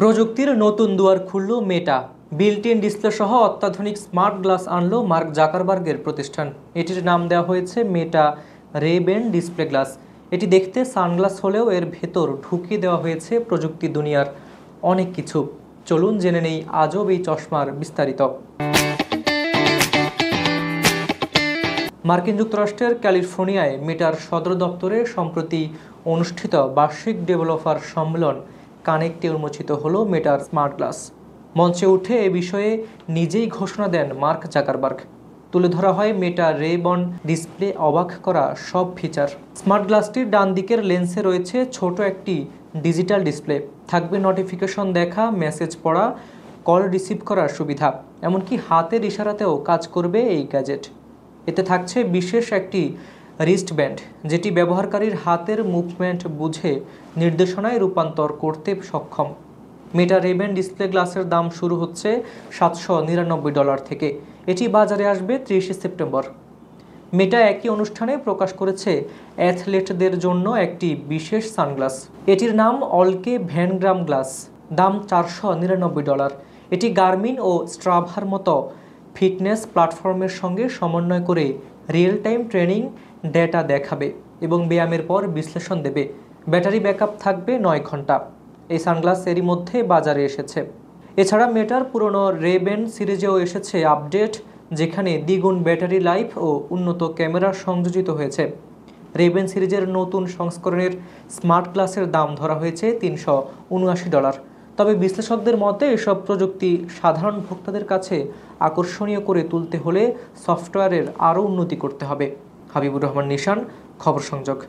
প্রযুক্তির নতুন দুয়ার খুলল মেটা। বিল্ট ইন ডিসপ্লে সহ অত্যাধুনিক স্মার্ট গ্লাস আনলো মার্ক জাকারবার্গের প্রতিষ্ঠান। এটির নাম দেওয়া হয়েছে মেটা রে-বেন ডিসপ্লে গ্লাস। এটি দেখতে সানগ্লাস হলেও এর ভেতর ঢুকিয়ে দেওয়া হয়েছে প্রযুক্তি দুনিয়ার অনেক কিছু। চলুন জেনে নেই আজব এই চশমার বিস্তারিত। মার্কিন যুক্তরাষ্ট্রের ক্যালিফোর্নিয়ায় মেটার সদর দপ্তরে সম্প্রতি অনুষ্ঠিত বার্ষিক ডেভেলপার সম্মেলন কানেক্টে উন্মোচিত হলো মেটার স্মার্ট গ্লাস। মঞ্চে উঠে এ বিষয়ে নিজেই ঘোষণা দেন মার্ক জাকারবার্গ। তুলে ধরা হয় মেটা রে-বেন ডিসপ্লে অবাক করা সব ফিচার। স্মার্ট গ্লাসটির ডান দিকের লেন্সে রয়েছে ছোট একটি ডিজিটাল ডিসপ্লে, থাকবে নোটিফিকেশন দেখা, মেসেজ পড়া, কল রিসিভ করার সুবিধা, এমনকি হাতের ইশারাতেও কাজ করবে এই গ্যাজেট। এতে থাকছে বিশেষ একটি রিস্টব্যান্ড, যেটি ব্যবহারকারীর হাতের মুভমেন্ট বুঝে নির্দেশনায় রূপান্তর করতে সক্ষম। মেটা রে-বেন ডিসপ্লে গ্লাসের দাম শুরু হচ্ছে $799 থেকে। এটি বাজারে আসবে 30 সেপ্টেম্বর। মেটা একই অনুষ্ঠানে প্রকাশ করেছে অ্যাথলেটদের জন্য একটি বিশেষ সানগ্লাস। এটির নাম অলকে ভ্যান গ্রাম গ্লাস, দাম $499। এটি গার্মিন ও স্ট্রাভার মতো ফিটনেস প্ল্যাটফর্মের সঙ্গে সমন্বয় করে রিয়েল টাইম ট্রেনিং ডেটা দেখাবে এবং ব্যায়ামের পর বিশ্লেষণ দেবে। ব্যাটারি ব্যাকআপ থাকবে 9 ঘন্টা। এই সানগ্লাস এরই মধ্যে বাজারে এসেছে। এছাড়া মেটার পুরনো রে-বেন সিরিজেও এসেছে আপডেট, যেখানে দ্বিগুণ ব্যাটারি লাইফ ও উন্নত ক্যামেরা সংযোজিত হয়েছে। রে-বেন সিরিজের নতুন সংস্করণের স্মার্ট গ্লাসের দাম ধরা হয়েছে $379। তবে বিশ্লেষকদের মতে এসব প্রযুক্তি সাধারণ ভোক্তাদের কাছে আকর্ষণীয় করে তুলতে হলে সফটওয়্যারের আরও উন্নতি করতে হবে। হাবিবুর রহমান নিশান, খবর সংযোগ।